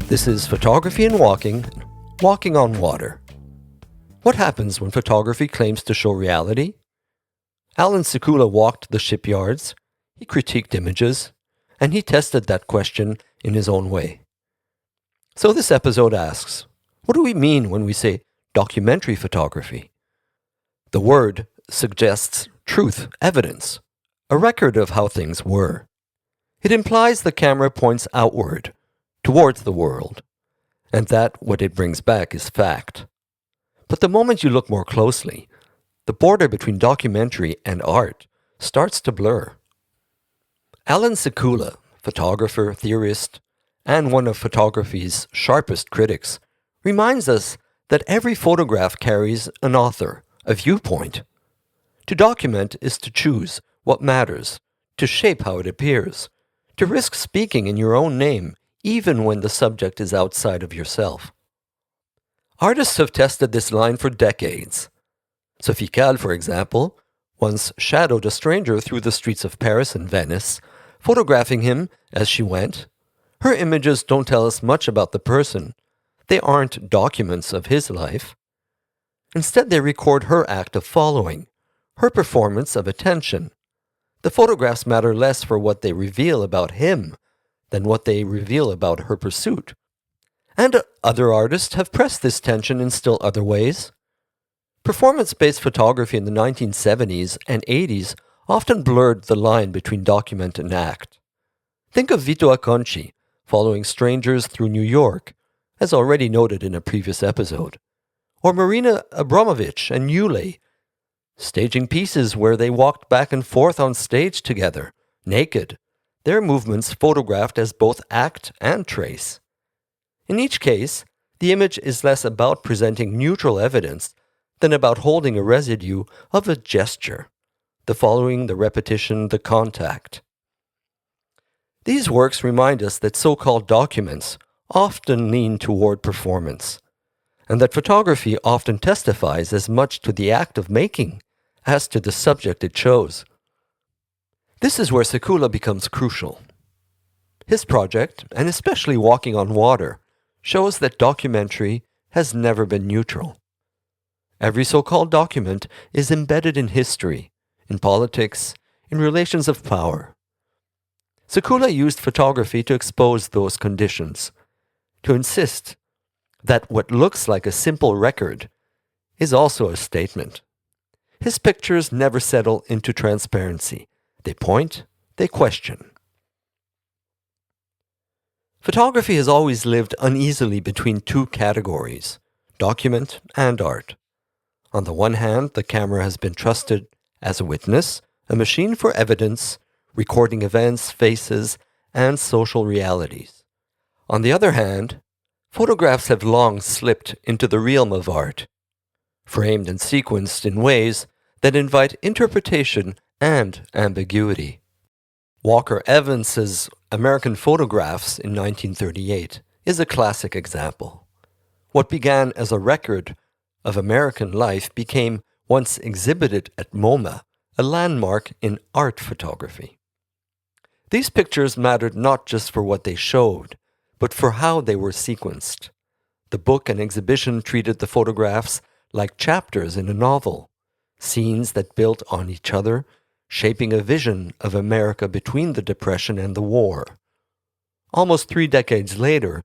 This is Photography and Walking, Walking on Water. What happens when photography claims to show reality? Allan Sekula walked the shipyards, he critiqued images, and he tested that question in his own way. So this episode asks, what do we mean when we say documentary photography? The word suggests truth, evidence, a record of how things were. It implies the camera points outward, towards the world, and that what it brings back is fact. But the moment you look more closely, the border between documentary and art starts to blur. Allan Sekula, photographer, theorist, and one of photography's sharpest critics, reminds us that every photograph carries an author, a viewpoint. To document is to choose what matters, to shape how it appears, to risk speaking in your own name, even when the subject is outside of yourself. Artists have tested this line for decades. Sophie Calle, for example, once shadowed a stranger through the streets of Paris and Venice, photographing him as she went. Her images don't tell us much about the person. They aren't documents of his life. Instead, they record her act of following, her performance of attention. The photographs matter less for what they reveal about him than what they reveal about her pursuit. And other artists have pressed this tension in still other ways. Performance-based photography in the 1970s and 80s often blurred the line between document and act. Think of Vito Acconci following strangers through New York, as already noted in a previous episode. Or Marina Abramović and Yule, staging pieces where they walked back and forth on stage together, naked, their movements photographed as both act and trace. In each case, the image is less about presenting neutral evidence than about holding a residue of a gesture, the following, the repetition, the contact. These works remind us that so-called documents often lean toward performance, and that photography often testifies as much to the act of making as to the subject it chose. This is where Sekula becomes crucial. His project, and especially Walking on Water, shows that documentary has never been neutral. Every so-called document is embedded in history, in politics, in relations of power. Sekula used photography to expose those conditions, to insist that what looks like a simple record is also a statement. His pictures never settle into transparency. They point, they question. Photography has always lived uneasily between two categories, document and art. On the one hand, the camera has been trusted as a witness, a machine for evidence, recording events, faces, and social realities. On the other hand, photographs have long slipped into the realm of art, framed and sequenced in ways that invite interpretation and ambiguity. Walker Evans's American Photographs in 1938 is a classic example. What began as a record of American life became, once exhibited at MoMA, a landmark in art photography. These pictures mattered not just for what they showed, but for how they were sequenced. The book and exhibition treated the photographs like chapters in a novel, scenes that built on each other, shaping a vision of America between the Depression and the war. Almost 3 decades later,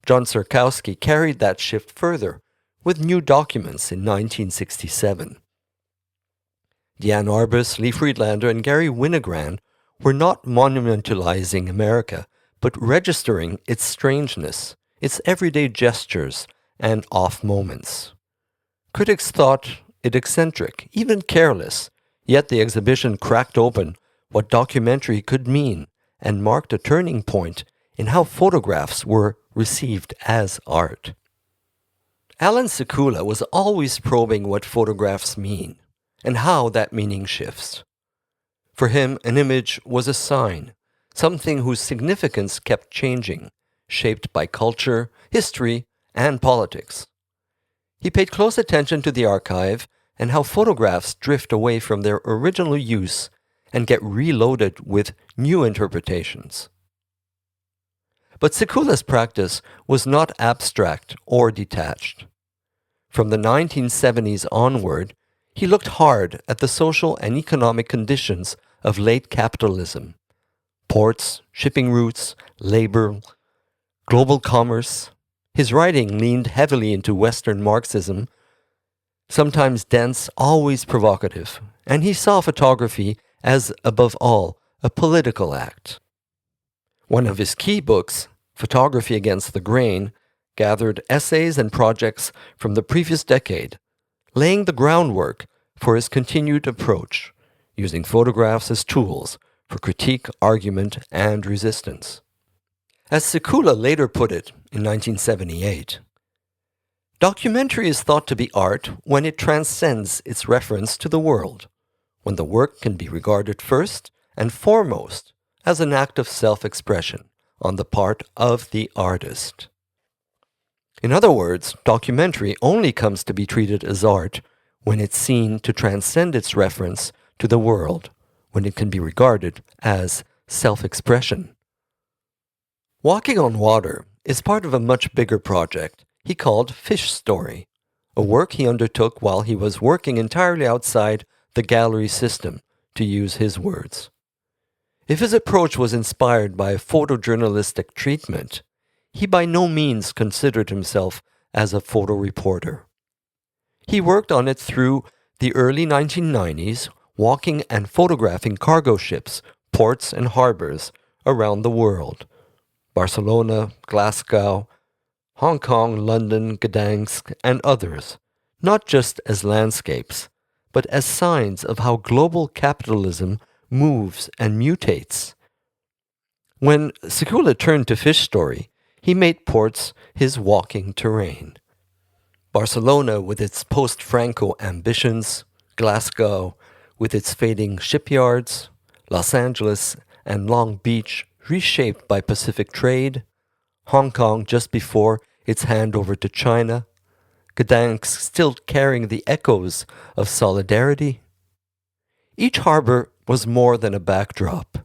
John Sarkowski carried that shift further with New Documents in 1967. Diane Arbus, Lee Friedlander, and Gary Winogrand were not monumentalizing America, but registering its strangeness, its everyday gestures, and off moments. Critics thought it eccentric, even careless, yet the exhibition cracked open what documentary could mean and marked a turning point in how photographs were received as art. Allan Sekula was always probing what photographs mean and how that meaning shifts. For him, an image was a sign, something whose significance kept changing, shaped by culture, history, and politics. He paid close attention to the archive and how photographs drift away from their original use and get reloaded with new interpretations. But Sekula's practice was not abstract or detached. From the 1970s onward, he looked hard at the social and economic conditions of late capitalism: ports, shipping routes, labor, global commerce. His writing leaned heavily into Western Marxism, sometimes dense, always provocative, and he saw photography as, above all, a political act. One of his key books, Photography Against the Grain, gathered essays and projects from the previous decade, laying the groundwork for his continued approach, using photographs as tools for critique, argument, and resistance. As Sekula later put it in 1978, documentary is thought to be art when it transcends its reference to the world, when the work can be regarded first and foremost as an act of self-expression on the part of the artist. In other words, documentary only comes to be treated as art when it's seen to transcend its reference to the world, when it can be regarded as self-expression. Walking on Water is part of a much bigger project he called Fish Story, a work he undertook while he was working entirely outside the gallery system, to use his words. If his approach was inspired by a photojournalistic treatment, he by no means considered himself as a photo reporter. He worked on it through the early 1990s, walking and photographing cargo ships, ports, and harbors around the world: Barcelona, Glasgow, Hong Kong, London, Gdansk, and others, not just as landscapes, but as signs of how global capitalism moves and mutates. When Sekula turned to Fish Story, he made ports his walking terrain. Barcelona with its post-Franco ambitions, Glasgow with its fading shipyards, Los Angeles and Long Beach reshaped by Pacific trade, Hong Kong just before its handover to China, Gdansk still carrying the echoes of solidarity. Each harbor was more than a backdrop.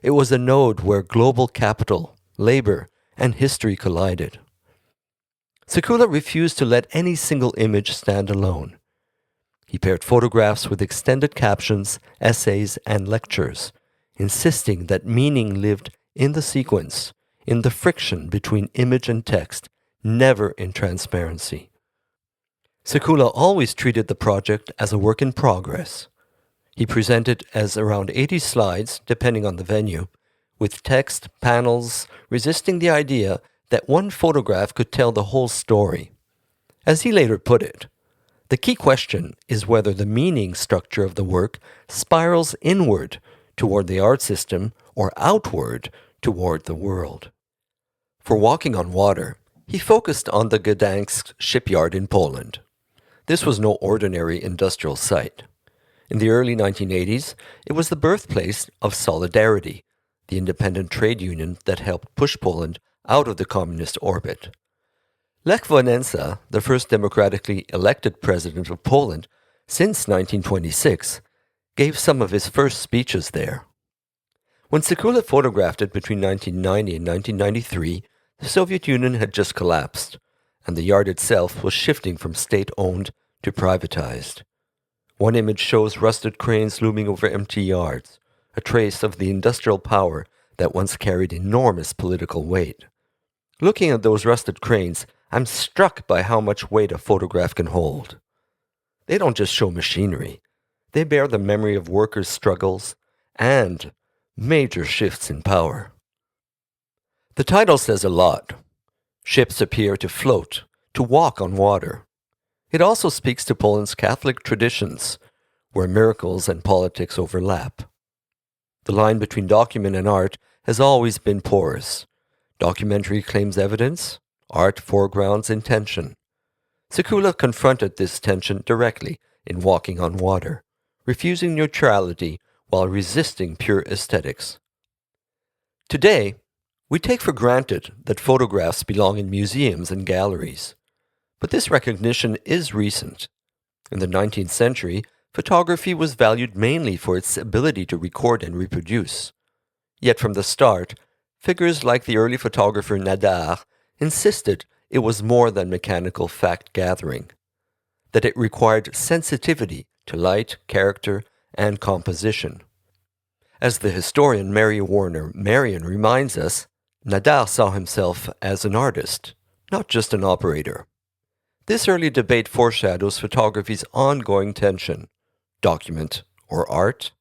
It was a node where global capital, labor, and history collided. Sekula refused to let any single image stand alone. He paired photographs with extended captions, essays, and lectures, insisting that meaning lived in the sequence, in the friction between image and text, never in transparency. Sekula always treated the project as a work in progress. He presented as around 80 slides, depending on the venue, with text, panels, resisting the idea that one photograph could tell the whole story. As he later put it, the key question is whether the meaning structure of the work spirals inward toward the art system or outward toward the world. For Walking on Water, he focused on the Gdansk shipyard in Poland. This was no ordinary industrial site. In the early 1980s, it was the birthplace of Solidarity, the independent trade union that helped push Poland out of the communist orbit. Lech Wałęsa, the first democratically elected president of Poland since 1926, gave some of his first speeches there. When Sekula photographed it between 1990 and 1993, the Soviet Union had just collapsed, and the yard itself was shifting from state-owned to privatized. One image shows rusted cranes looming over empty yards, a trace of the industrial power that once carried enormous political weight. Looking at those rusted cranes, I'm struck by how much weight a photograph can hold. They don't just show machinery. They bear the memory of workers' struggles and major shifts in power. The title says a lot. Ships appear to float, to walk on water. It also speaks to Poland's Catholic traditions, where miracles and politics overlap. The line between document and art has always been porous. Documentary claims evidence, art foregrounds intention. Sekula confronted this tension directly in Walking on Water, refusing neutrality while resisting pure aesthetics. Today, we take for granted that photographs belong in museums and galleries. But this recognition is recent. In the 19th century, photography was valued mainly for its ability to record and reproduce. Yet from the start, Figures like the early photographer Nadar insisted it was more than mechanical fact-gathering, that it required sensitivity to light, character, and composition. As the historian Mary Warner Marion reminds us, Nadar saw himself as an artist, not just an operator. This early debate foreshadows photography's ongoing tension: document or art,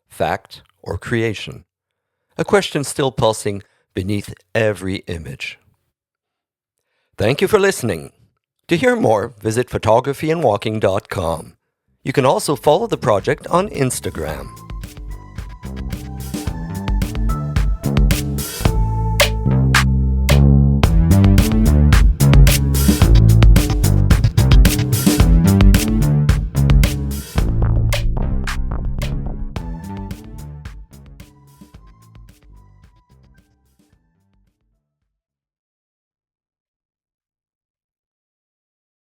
fact or creation, a question still pulsing beneath every image. Thank you for listening. To hear more, visit photographyandwalking.com. You can also follow the project on Instagram.